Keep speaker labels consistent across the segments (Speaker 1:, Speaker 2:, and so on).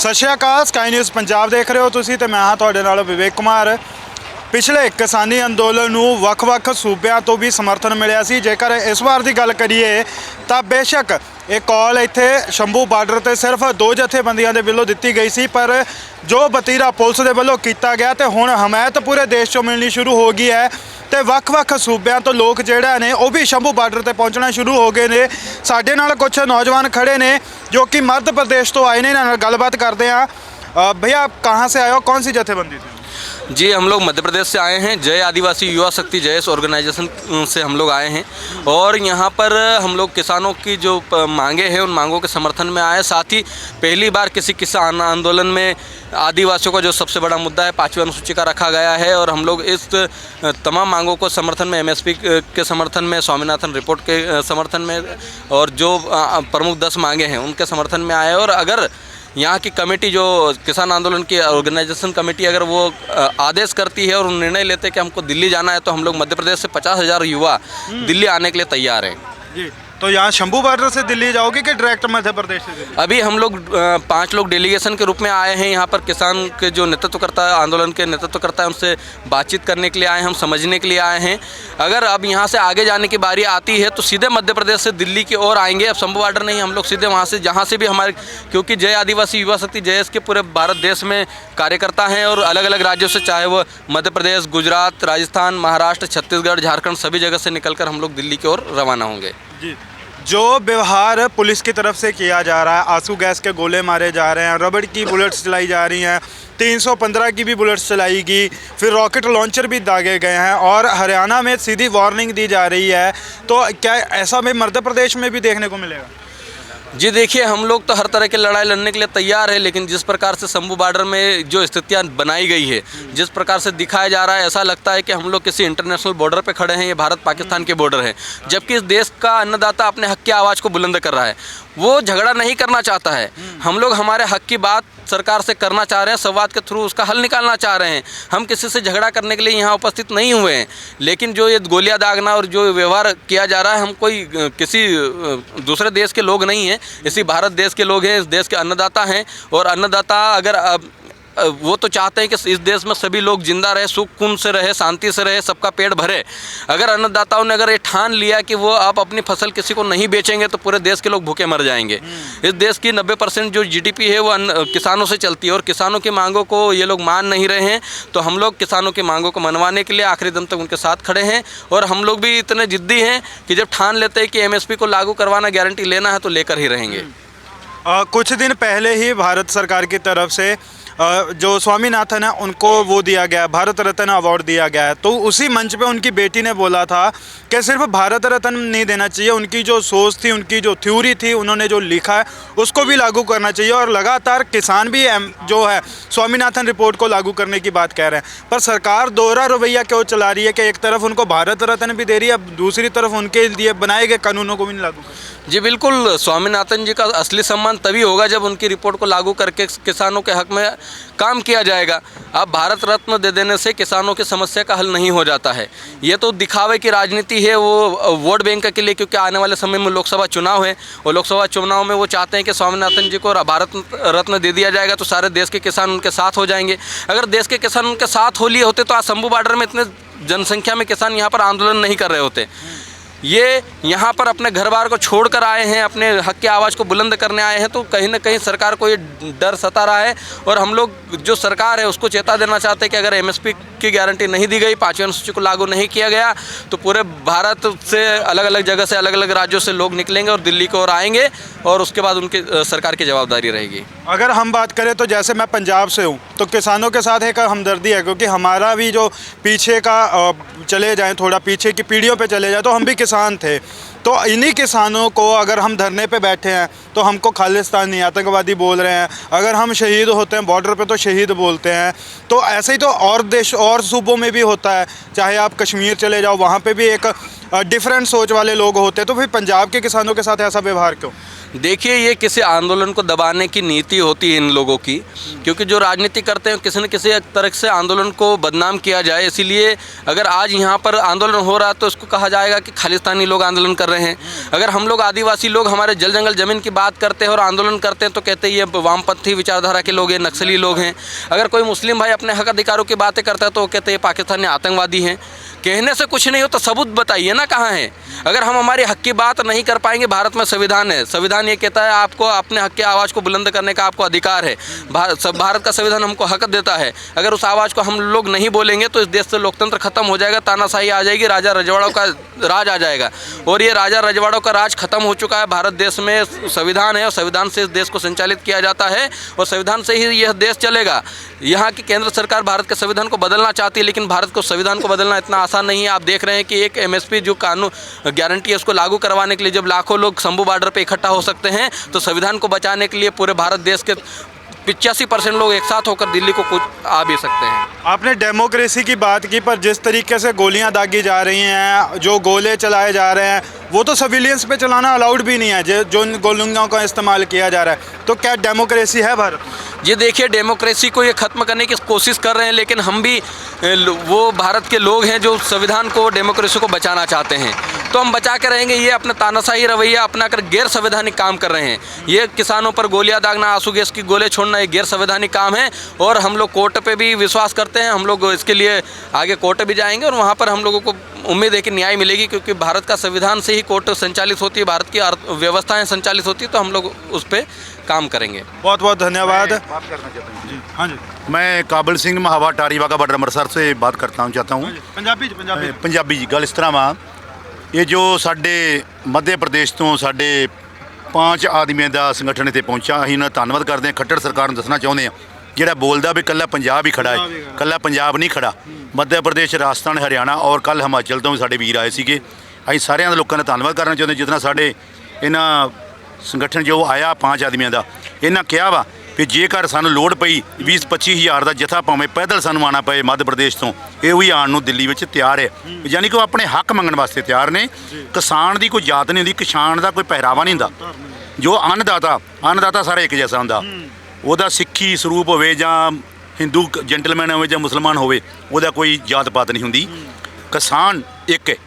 Speaker 1: ਸਤਿ ਸ਼੍ਰੀ ਅਕਾਲ, sky News Punjab ਦੇਖ ਰਹੇ ਹੋ ਤੁਸੀਂ ਤੇ ਮੈਂ ਹਾਂ ਤੁਹਾਡੇ ਨਾਲ ਵਿਵੇਕ ਕੁਮਾਰ। ਪਿਛਲੇ ਕਿਸਾਨੀ ਅੰਦੋਲਨ ਨੂੰ ਵੱਖ-ਵੱਖ ਸੂਬਿਆਂ ਤੋਂ ਵੀ ਸਮਰਥਨ ਮਿਲਿਆ ਸੀ। ਜੇਕਰ ਇਸ ਵਾਰ ਦੀ ਗੱਲ ਕਰੀਏ ਤਾਂ ਬੇਸ਼ੱਕ ਇਹ ਕਾਲ ਇੱਥੇ ਸ਼ੰਭੂ ਬਾਰਡਰ ਤੇ ਸਿਰਫ 2 ਜਥੇਬੰਦੀਆਂ ਦੇ ਵੱਲੋਂ ਦਿੱਤੀ ਗਈ ਸੀ, ਪਰ ਜੋ ਵਤੀਰਾ ਪੁਲਿਸ ਦੇ ਵੱਲੋਂ ਕੀਤਾ ਗਿਆ ਤੇ ਹੁਣ ਹਮਾਇਤ ਪੂਰੇ ਦੇਸ਼ 'ਚੋਂ ਮਿਲਣੀ ਸ਼ੁਰੂ ਹੋ ਗਈ ਹੈ ਤੇ ਵੱਖ-ਵੱਖ ਸੂਬਿਆਂ ਤੋਂ ਲੋਕ ਜਿਹੜਾ ਨੇ ਉਹ ਵੀ ਸ਼ੰਭੂ ਬਾਰਡਰ ਤੇ ਪਹੁੰਚਣਾ शुरू हो गए ने। साडे नाल कुछ नौजवान खड़े ने जो कि मध्य प्रदेश तो आए ने, इन्हां नाल गलबात करते हैं। भैया आप कहाँ से आए हो, कौन सी जथेबंदी थी?
Speaker 2: जी, हम लोग मध्य प्रदेश से आए हैं। जय आदिवासी युवा शक्ति जयेश ऑर्गेनाइजेशन से हम लोग आए हैं और यहाँ पर हम लोग किसानों की जो मांगे हैं उन मांगों के समर्थन में आए। साथ ही पहली बार किसी किसान आंदोलन में आदिवासियों का जो सबसे बड़ा मुद्दा है 5वीं अनुसूची का रखा गया है और हम लोग इस तमाम मांगों को समर्थन में MSP के समर्थन में, स्वामीनाथन रिपोर्ट के समर्थन में और जो प्रमुख 10 मांगे हैं उनके समर्थन में आए। और अगर यहाँ की कमेटी जो किसान आंदोलन की ऑर्गेनाइजेशन कमेटी अगर वो आदेश करती है और निर्णय लेते हैं कि हमको दिल्ली जाना है तो हम लोग मध्य प्रदेश से 50,000 युवा दिल्ली आने के लिए तैयार हैं।
Speaker 1: जी, तो यहाँ शंभू बार्डर से दिल्ली जाओगे कि डायरेक्ट मध्य प्रदेश से दिल्ली?
Speaker 2: अभी हम लोग 5 लोग डेलीगेशन के रूप में आए हैं यहाँ पर। किसान के जो नेतृत्व करता है, आंदोलन के नेतृत्व करता है, उनसे बातचीत करने के लिए आए हैं, हम समझने के लिए आए हैं। अगर अब यहाँ से आगे जाने की बारी आती है तो सीधे मध्य प्रदेश से दिल्ली की ओर आएंगे। अब शंभू बार्डर नहीं, हम लोग सीधे वहाँ से जहाँ से भी हमारे, क्योंकि जय आदिवासी युवा शक्ति जयेश के पूरे भारत देश में कार्यकर्ता हैं और अलग अलग राज्यों से, चाहे वो मध्य प्रदेश, गुजरात, राजस्थान, महाराष्ट्र, छत्तीसगढ़, झारखंड, सभी जगह से निकलकर हम लोग दिल्ली की ओर रवाना होंगे।
Speaker 1: जी, जो व्यवहार पुलिस की तरफ से किया जा रहा है, आंसू गैस के गोले मारे जा रहे हैं, रबड़ की बुलेट्स चलाई जा रही हैं, 315 की भी बुलेट्स चलाई गई, फिर रॉकेट लॉन्चर भी दागे गए हैं और हरियाणा में सीधी वार्निंग दी जा रही है, तो क्या ऐसा में मध्य प्रदेश में भी देखने को मिलेगा?
Speaker 2: जी देखिए, हम लोग तो हर तरह की लड़ाई लड़ने के लिए तैयार है, लेकिन जिस प्रकार से शंभू बार्डर में जो स्थितियां बनाई गई है, जिस प्रकार से दिखाया जा रहा है, ऐसा लगता है कि हम लोग किसी इंटरनेशनल बॉर्डर पे खड़े हैं। ये भारत पाकिस्तान के बॉर्डर है, जबकि इस देश का अन्नदाता अपने हक की आवाज़ को बुलंद कर रहा है। वो झगड़ा नहीं करना चाहता है। हम लोग हमारे हक की बात सरकार से करना चाह रहे हैं, संवाद के थ्रू उसका हल निकालना चाह रहे हैं। हम किसी से झगड़ा करने के लिए यहाँ उपस्थित नहीं हुए हैं, लेकिन जो ये गोलियां दागना और जो व्यवहार किया जा रहा है, हम कोई किसी दूसरे देश के लोग नहीं हैं, इसी भारत देश के लोग हैं, इस देश के अन्नदाता हैं। और अन्नदाता अगर वो तो चाहते हैं कि इस देश में सभी लोग जिंदा रहे, सुकून से रहे, शांति से रहे, सबका पेट भरे। अगर अन्नदाताओं ने अगर ये ठान लिया कि वो आप अपनी फसल किसी को नहीं बेचेंगे तो पूरे देश के लोग भूखे मर जाएंगे। इस देश की 90% जो GDP है वो किसानों से चलती है और किसानों की मांगों को ये लोग मान नहीं रहे हैं। तो हम लोग किसानों की मांगों को मनवाने के लिए आखिरी दम तक उनके साथ खड़े हैं और हम लोग भी इतने जिद्दी हैं कि जब ठान लेते हैं कि MSP को लागू करवाना, गारंटी लेना है, तो लेकर ही रहेंगे।
Speaker 1: कुछ दिन पहले ही भारत सरकार की तरफ से जो स्वामीनाथन है उनको वो दिया गया, भारत रत्न अवार्ड दिया गया है। तो उसी मंच पे उनकी बेटी ने बोला था कि सिर्फ भारत रत्न नहीं देना चाहिए, उनकी जो सोच थी, उनकी जो थ्योरी थी, उन्होंने जो लिखा है उसको भी लागू करना चाहिए। और लगातार किसान भी जो है स्वामीनाथन रिपोर्ट को लागू करने की बात कह रहे हैं, पर सरकार दोहरा रवैया क्यों चला रही है कि एक तरफ उनको भारत रत्न भी दे रही है, अब दूसरी तरफ उनके लिए बनाए गए कानूनों को भी नहीं लागू कर।
Speaker 2: जी बिल्कुल, स्वामीनाथन जी का असली सम्मान तभी होगा जब उनकी रिपोर्ट को लागू करके किसानों के हक में काम किया जाएगा। अब भारत रत्न दे देने से किसानों की समस्या का हल नहीं हो जाता है। ये तो दिखावे की राजनीति है, वो वोट बैंक के लिए, क्योंकि आने वाले समय में लोकसभा चुनाव है और लोकसभा चुनाव में वो चाहते हैं कि स्वामीनाथन जी को भारत रत्न दे दिया जाएगा तो सारे देश के किसान उनके साथ हो जाएंगे। अगर देश के किसान उनके साथ हो लिए होते तो आज शंभू बार्डर में इतने जनसंख्या में किसान यहाँ पर आंदोलन नहीं कर रहे होते। ये यहाँ पर अपने घर बार को छोड़कर आए हैं, अपने हक की आवाज़ को बुलंद करने आए हैं, तो कहीं ना कहीं सरकार को ये डर सता रहा है। और हम लोग जो सरकार है उसको चेता देना चाहते हैं कि अगर MSP की गारंटी नहीं दी गई, 5वीं अनुसूची को लागू नहीं किया गया, तो पूरे भारत से अलग अलग जगह से, अलग अलग राज्यों से लोग निकलेंगे और दिल्ली की ओर आएंगे और उसके बाद उनकी सरकार की जवाबदारी रहेगी।
Speaker 1: अगर हम बात करें तो जैसे मैं पंजाब से हूँ तो किसानों के साथ एक हमदर्दी है, क्योंकि हमारा भी जो पीछे का चले जाएं, थोड़ा पीछे की पीढ़ियों पे चले जाएं, तो हम भी किसान थे। तो इन्हीं किसानों को अगर हम धरने पे बैठे हैं तो हमको खालिस्तानी आतंकवादी बोल रहे हैं, अगर हम शहीद होते हैं बॉर्डर पे तो शहीद बोलते हैं। तो ऐसे ही तो और देश और सूबों में भी होता है, चाहे आप कश्मीर चले जाओ, वहाँ पे भी एक डिफरेंट सोच वाले लोग होते हैं। तो फिर पंजाब के किसानों के साथ ऐसा व्यवहार क्यों?
Speaker 2: देखिए, ये किसी आंदोलन को दबाने की नीति होती है इन लोगों की, क्योंकि जो राजनीति करते हैं किसी न किसी तरह से आंदोलन को बदनाम किया जाए। इसीलिए अगर आज यहाँ पर आंदोलन हो रहा है तो इसको कहा जाएगा कि खालिस्तानी लोग आंदोलन कर रहे हैं। अगर हम लोग आदिवासी लोग हमारे जल जंगल ज़मीन की बात करते हैं और आंदोलन करते हैं तो कहते हैं ये वामपंथी विचारधारा के लोग हैं, नक्सली लोग हैं। अगर कोई मुस्लिम भाई अपने हक अधिकारों की बातें करता है तो वो कहते हैं पाकिस्तानी आतंकवादी हैं। कहने से कुछ नहीं हो तो सबूत बताइए ना, कहाँ है? अगर हम हमारे हक की बात नहीं कर पाएंगे, भारत में संविधान है, संविधान ये कहता है आपको अपने हक की आवाज़ को बुलंद करने का आपको अधिकार है। भारत का संविधान हमको हक देता है। अगर उस आवाज़ को हम लोग नहीं बोलेंगे तो इस देश से लोकतंत्र खत्म हो जाएगा, तानाशाही आ जाएगी, राजा रजवाड़ों का राज आ जाएगा। और ये राजा रजवाड़ों का राज खत्म हो चुका है। भारत देश में संविधान है और संविधान से इस देश को संचालित किया जाता है और संविधान से ही यह देश चलेगा। यहाँ की केंद्र सरकार भारत के संविधान को बदलना चाहती है, लेकिन भारत को संविधान को बदलना इतना आसान नहीं है। आप देख रहे हैं कि एक एमएसपी जो कानून गारंटी है उसको लागू करवाने के लिए जब लाखों लोग शंभू बॉर्डर पे इकट्ठा हो सकते हैं, तो संविधान को बचाने के लिए पूरे भारत देश के 85% लोग एक साथ होकर दिल्ली को कुछ आ भी सकते हैं।
Speaker 1: आपने डेमोक्रेसी की बात की, पर जिस तरीके से गोलियां दागी जा रही हैं, जो गोले चलाए जा रहे हैं, वो तो सिविलियंस पे चलाना अलाउड भी नहीं है, जो इन गोलियों का इस्तेमाल किया जा रहा है। तो क्या डेमोक्रेसी है भारत?
Speaker 2: ये देखिए, डेमोक्रेसी को ये ख़त्म करने की कोशिश कर रहे हैं, लेकिन हम भी वो भारत के लोग हैं जो संविधान को, डेमोक्रेसी को बचाना चाहते हैं, तो हम बचा के रहेंगे। ये अपना तानाशाही रवैया अपना कर गैर संवैधानिक काम कर रहे हैं। ये किसानों पर गोलियां दागना, आंसू गैस की गोले छोड़ना, ये गैर संवैधानिक काम है। और हम लोग कोर्ट पे भी विश्वास करते हैं, हम लोग इसके लिए आगे कोर्ट भी जाएंगे और वहाँ पर हम लोगों को उम्मीद है कि न्याय मिलेगी, क्योंकि भारत का संविधान से ही कोर्ट संचालित होती है, भारत की व्यवस्थाएँ संचालित होती है, तो हम लोग उस पर काम करेंगे।
Speaker 1: बहुत बहुत धन्यवाद।
Speaker 3: बात करना चाहता हूँ जी।
Speaker 1: हाँ जी,
Speaker 3: मैं काबिल सिंह महावा टारी वाघा बॉर्डर अमृतसर से बात करता हूँ चाहता हूँ। पंजाबी जी गल इस तरह वा, ये जो साडे मध्य प्रदेश तो साडे 5 आदमियों का संगठन इतने पहुँचा, असीं उन्हां दा धन्नवाद करते हैं। खट्टर सरकार नूं दसना चाहुंदे हां, जिहड़ा बोलदा भी कल्ला पंजाब ही खड़ा है, कल्ला पंजाब नहीं खड़ा। मध्य प्रदेश, राजस्थान, हरियाणा और कल हिमाचल तो भी साडे वीर आए सीगे। असीं सारिਆਂ ਦੇ लोगों का धन्नवाद करना चाਹੁੰਦੇ, जितना साडे इन्हां संगठन जो आया 5 आदमियों का, इन्हां कहा वा भी जेकर सानूं लोड़ पई 20-25 हज़ार का जत्था भावें पैदल सानूं आना पए मध्य प्रदेश तो, ये भी आने दिल्ली में तैयार है। यानी कि वो अपने हक मंगण वास्ते तैयार ने। किसान की कोई जात नहीं होंदी, किसान का कोई पहरावा नहीं होंदा। जो अन्नदाता सारा एक जैसा होंदा, ਉਹਦਾ सिक्खी स्वरूप होवे जां हिंदू जेंटलमैन होवे जां मुसलमान होवे, ਉਹਦਾ कोई जात पात नहीं होंदी। किसान एक है,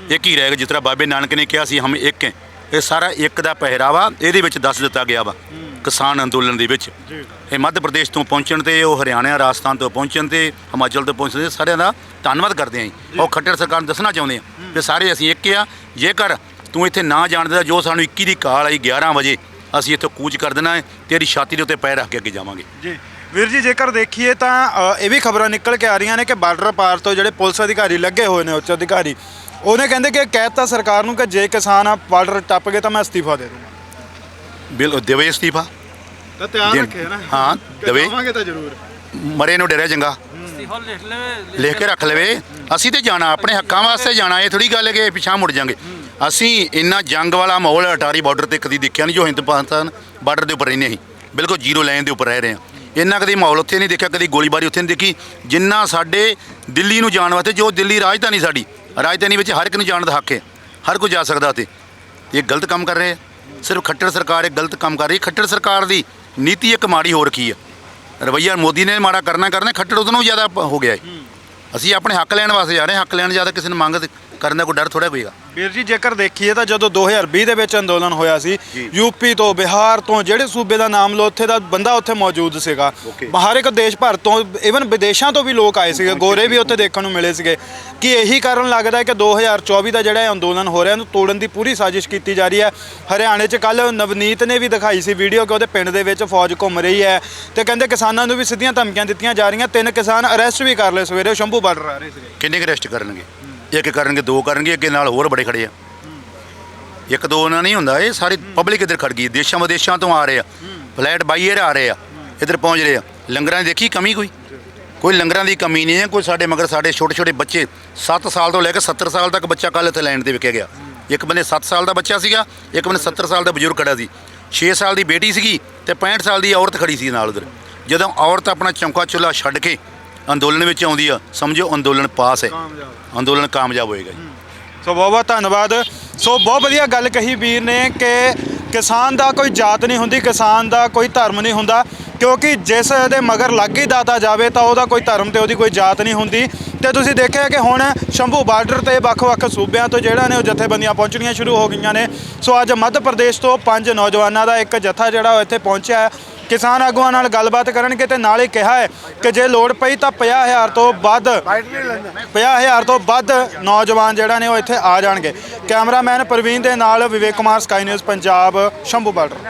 Speaker 3: एक ही रहेगा। जिस तरह बाबे नानक ने कहा सी हम एक हैं, ये सारा एक का पहरावा ਇਹਦੇ ਵਿੱਚ ਦੱਸ ਦਿੱਤਾ ਗਿਆ ਵਾ किसान अंदोलन ਦੇ ਵਿੱਚ। ਇਹ मध्य प्रदेश तो पहुँचण ਤੇ ਉਹ हरियाणा, राजस्थान तो पहुँचण ਤੇ हिमाचल तो पहुँचਣ ਤੇ ਸਾਰਿਆਂ ਦਾ ਧੰਨਵਾਦ ਕਰਦੇ ਹਾਂ। ਉਹ ਖੱਟਰ ਸਰਕਾਰ ਨੂੰ ਦੱਸਣਾ ਚਾਹੁੰਦੇ ਹਾਂ ਕਿ ਸਾਰੇ ਅਸੀਂ ਇੱਕ ਆ। ਜੇਕਰ ਤੂੰ ਇੱਥੇ ਨਾ ਜਾਣਦਾ, ਜੋ ਸਾਨੂੰ 21 ਦੀ ਕਾਲ ਆਈ 11 ਵਜੇ, ਅਸੀਂ ਇੱਥੋਂ ਕੂਚ ਕਰ ਦੇਣਾ ਹੈ, ਤੇਰੀ ਛਾਤੀ ਦੇ ਉੱਤੇ ਪੈਰ ਰੱਖ ਕੇ ਅੱਗੇ ਜਾਵਾਂਗੇ
Speaker 1: ਜੀ। ਵੀਰ ਜੀ, ਜੇਕਰ ਦੇਖੀਏ ਤਾਂ ਇਹ ਵੀ ਖਬਰਾਂ ਨਿਕਲ ਕੇ ਆ ਰਹੀਆਂ ਨੇ ਕਿ ਬਾਰਡਰ ਪਾਰ ਤੋਂ ਜਿਹੜੇ ਪੁਲਿਸ ਅਧਿਕਾਰੀ ਲੱਗੇ ਹੋਏ ਨੇ, ਉੱਚ ਅਧਿਕਾਰੀ, ਉਹਨੇ ਕਹਿੰਦੇ ਕਿ ਕਹਿਤਾ ਸਰਕਾਰ ਨੂੰ ਕਿ ਜੇ ਕਿਸਾਨ ਆ ਬਾਰਡਰ ਟੱਪ ਗਏ ਤਾਂ ਮੈਂ ਅਸਤੀਫਾ ਦੇ ਦੂੰਗਾ।
Speaker 3: ਬਿਲ ਦੇਵੇ ਅਸਤੀਫਾ
Speaker 1: ਤਾਂ ਤਿਆਰ ਰੱਖੇ ਨਾ।
Speaker 3: ਹਾਂ ਦੇਵੇ,
Speaker 1: ਜਾਵਾਂਗੇ ਤਾਂ ਜ਼ਰੂਰ।
Speaker 3: ਮਰੇ ਨੂੰ ਡਰਿਆ ਚੰਗਾ, ਲਿਖ ਕੇ ਰੱਖ ਲਵੇ। ਅਸੀਂ ਤੇ ਜਾਣਾ, ਆਪਣੇ ਹੱਕਾਂ ਵਾਸਤੇ ਜਾਣਾ। ਇਹ ਥੋੜੀ ਗੱਲ ਹੈ ਕਿ ਪਿਛਾਂ ਮੁੜ ਜਾਾਂਗੇ। ਅਸੀਂ ਇੰਨਾ ਜੰਗ ਵਾਲਾ ਮਾਹੌਲ ਅਟਾਰੀ ਬਾਰਡਰ ਤੇ ਕਦੀ ਦੇਖਿਆ ਨਹੀਂ। ਜੋ ਹਿੰਦ ਪਾਕਿਸਤਾਨ ਬਾਰਡਰ ਦੇ ਉੱਪਰ ਰਹਿੰਦੇ ਅਸੀਂ, ਬਿਲਕੁਲ ਜ਼ੀਰੋ ਲਾਈਨ ਦੇ ਉੱਪਰ ਰਹਿ ਰਹੇ ਹਾਂ। ਇੰਨਾ ਕਦੀ ਮਾਹੌਲ ਉੱਥੇ ਨਹੀਂ ਦੇਖਿਆ, ਕਦੀ ਗੋਲੀਬਾਰੀ ਉੱਥੇ ਨਹੀਂ ਦੇਖੀ ਜਿੰਨਾ ਸਾਡੇ ਦਿੱਲੀ ਨੂੰ ਜਾਣ ਵਾਸਤੇ। ਜੋ ਦਿੱਲੀ ਰਾਜਧਾਨੀ ਸਾਡੀ, ਰਾਜਧਾਨੀ ਵਿੱਚ ਹਰ ਇੱਕ ਨੂੰ ਜਾਣ ਦਾ ਹੱਕ ਹੈ, ਹਰ ਕੋਈ ਜਾ ਸਕਦਾ। ਤੇ ਇਹ ਗਲਤ ਕੰਮ ਕਰ ਰਹੇ ਆ। ਸਿਰਫ ਖੱਟਰ ਸਰਕਾਰ ਇਹ ਗਲਤ ਕੰਮ ਕਰ ਰਹੀ। ਖੱਟਰ ਸਰਕਾਰ ਦੀ ਨੀਤੀ ਇੱਕ ਮਾੜੀ ਹੋ ਰੱਖੀ ਹੈ। ਰਵੱਈਆ ਮੋਦੀ ਨੇ ਮਾੜਾ ਕਰਨਾ, ਖੱਟਰ ਉਹਦੋਂ ਵੀ ਜ਼ਿਆਦਾ ਹੋ ਗਿਆ ਹੈ। ਅਸੀਂ ਆਪਣੇ ਹੱਕ ਲੈਣ ਵਾਸਤੇ ਜਾ ਰਹੇ ਹਾਂ। ਹੱਕ ਲੈਣ ਜ਼ਿਆਦਾ ਕਿਸੇ ਨੂੰ ਮੰਗ ਕਰਨ ਦਾ ਕੋਈ ਡਰ ਥੋੜ੍ਹਾ ਹੋਏਗਾ।
Speaker 1: ਵੀਰ ਜੀ, ਜੇਕਰ ਦੇਖੀਏ ਤਾਂ ਜਦੋਂ 2020 ਦੇ ਵਿੱਚ ਅੰਦੋਲਨ ਹੋਇਆ ਸੀ, ਯੂਪੀ ਤੋਂ, ਬਿਹਾਰ ਤੋਂ, ਜਿਹੜੇ ਸੂਬੇ ਦਾ ਨਾਮ ਲਓ, ਉੱਥੇ ਦਾ ਬੰਦਾ ਉੱਥੇ ਮੌਜੂਦ ਸੀਗਾ। ਹਰ ਇੱਕ ਦੇਸ਼ ਭਰ ਤੋਂ, ਈਵਨ ਵਿਦੇਸ਼ਾਂ ਤੋਂ ਵੀ ਲੋਕ ਆਏ ਸੀਗੇ, ਗੋਰੇ ਵੀ ਉੱਥੇ ਦੇਖਣ ਨੂੰ ਮਿਲੇ ਸੀਗੇ। ਕਿ ਇਹੀ ਕਾਰਨ ਲੱਗਦਾ ਹੈ ਕਿ 2024 ਦਾ ਜਿਹੜਾ ਅੰਦੋਲਨ ਹੋ ਰਿਹਾ, ਉਹਨੂੰ ਤੋੜਨ ਦੀ ਪੂਰੀ ਸਾਜ਼ਿਸ਼ ਕੀਤੀ ਜਾ ਰਹੀ ਹੈ। ਹਰਿਆਣੇ 'ਚ ਕੱਲ੍ਹ ਨਵਨੀਤ ਨੇ ਵੀ ਦਿਖਾਈ ਸੀ ਵੀਡੀਓ ਕਿ ਉਹਦੇ ਪਿੰਡ ਦੇ ਵਿੱਚ ਫੌਜ ਘੁੰਮ ਰਹੀ ਹੈ ਤੇ ਕਹਿੰਦੇ ਕਿਸਾਨਾਂ ਨੂੰ ਵੀ ਸਿੱਧੀਆਂ ਧਮਕੀਆਂ ਦਿੱਤੀਆਂ ਜਾ ਰਹੀਆਂ। 3 ਕਿਸਾਨ ਅਰੈਸਟ ਵੀ ਕਰ ਲਏ ਸਵੇਰੇ, ਸ਼ੰਭੂ ਬਾਰਡਰ ਆ ਰਹੇ ਸੀਗੇ।
Speaker 3: ਕਿੰਨੇ ਕੁ ਅਰੈਸਟ ਕਰਨਗੇ? ਇੱਕ ਕਰਨਗੇ, 2 ਕਰਨਗੇ, ਅੱਗੇ ਨਾਲ ਹੋਰ ਬੜੇ ਖੜੇ ਆ। 1-2 ਨਾਲ ਨਹੀਂ ਹੁੰਦਾ। ਇਹ ਸਾਰੀ ਪਬਲਿਕ ਇੱਧਰ ਖੜ ਗਈ। ਦੇਸ਼ਾਂ ਵਿਦੇਸ਼ਾਂ ਤੋਂ ਆ ਰਹੇ ਆ, ਫਲੈਟ ਬਾਈ ਏਅਰ ਆ ਰਹੇ ਆ, ਇੱਧਰ ਪਹੁੰਚ ਰਹੇ ਆ। ਲੰਗਰਾਂ ਦੀ ਦੇਖੀ ਕਮੀ? ਕੋਈ ਲੰਗਰਾਂ ਦੀ ਕਮੀ ਨਹੀਂ ਹੈ। ਕੋਈ ਸਾਡੇ ਮਗਰ ਸਾਡੇ ਛੋਟੇ ਛੋਟੇ ਬੱਚੇ 7 ਸਾਲ ਤੋਂ ਲੈ ਕੇ 70 ਸਾਲ ਤੱਕ ਬੱਚਾ ਕੱਲ੍ਹ ਇੱਥੇ ਲਾਈਨ 'ਤੇ ਵਿਕਿਆ ਗਿਆ। ਇੱਕ ਬੰਦੇ 7 ਸਾਲ ਦਾ ਬੱਚਾ ਸੀਗਾ, ਇੱਕ ਬੰਦੇ 70 ਸਾਲ ਦਾ ਬਜ਼ੁਰਗ ਖੜਾ ਸੀ। 6 ਸਾਲ ਦੀ ਬੇਟੀ ਸੀਗੀ ਤੇ 65 ਸਾਲ ਦੀ ਔਰਤ ਖੜੀ ਸੀ ਨਾਲ ਉਧਰ। ਜਦੋਂ ਔਰਤ ਆਪਣਾ ਚੌਂਕਾ ਚੁੱਲ੍ਹਾ ਛੱਡ ਕੇ ਅੰਦੋਲਨ ਵਿੱਚ ਆਉਂਦੀ ਆ, ਸਮਝੋ ਅੰਦੋਲਨ ਪਾਸ ਹੈ, ਅੰਦੋਲਨ ਕਾਮਯਾਬ ਹੋਏਗਾ ਜੀ।
Speaker 1: ਸੋ ਬਹੁਤ ਬਹੁਤ ਧੰਨਵਾਦ। ਸੋ ਬਹੁਤ ਵਧੀਆ ਗੱਲ ਕਹੀ ਵੀਰ ਨੇ ਕਿ ਕਿਸਾਨ ਦਾ ਕੋਈ ਜਾਤ ਨਹੀਂ ਹੁੰਦੀ, ਕਿਸਾਨ ਦਾ ਕੋਈ ਧਰਮ ਨਹੀਂ ਹੁੰਦਾ, ਕਿਉਂਕਿ ਜਿਸ ਦੇ ਮਗਰ ਲੱਗ ਹੀ ਦਾਤਾ ਜਾਵੇ ਤਾਂ ਉਹਦਾ ਕੋਈ ਧਰਮ ਤੇ ਉਹਦੀ ਕੋਈ ਜਾਤ ਨਹੀਂ ਹੁੰਦੀ। ਤੇ ਤੁਸੀਂ ਦੇਖਿਆ ਕਿ ਹੁਣ ਸ਼ੰਭੂ ਬਾਰਡਰ ਤੇ ਵੱਖ-ਵੱਖ ਸੂਬਿਆਂ ਤੋਂ ਜਿਹੜਾ ਨੇ ਉਹ ਜਥੇਬੰਦੀਆਂ ਪਹੁੰਚਣੀਆਂ ਸ਼ੁਰੂ ਹੋ ਗਈਆਂ ਨੇ। ਸੋ ਅੱਜ ਮੱਧ ਪ੍ਰਦੇਸ਼ ਤੋਂ 5 ਨੌਜਵਾਨਾਂ ਦਾ ਇੱਕ ਜਥਾ ਜਿਹੜਾ ਉਹ ਇੱਥੇ ਪਹੁੰਚਿਆ ਹੈ। ਕਿਸਾਨ ਆਗੂਆਂ ਨਾਲ ਗੱਲਬਾਤ ਕਰਨਗੇ ਤੇ ਨਾਲ ਹੀ ਕਿਹਾ ਹੈ ਕਿ ਜੇ ਲੋੜ ਪਈ ਤਾਂ 50,000 ਤੋਂ ਵੱਧ ਨੌਜਵਾਨ ਜਿਹੜਾ ਨੇ ਉਹ ਇੱਥੇ ਆ ਜਾਣਗੇ। ਕੈਮਰਾਮੈਨ ਪ੍ਰਵੀਨ ਦੇ ਨਾਲ Vivek Kumar, Sky News Punjab, Shambhu border.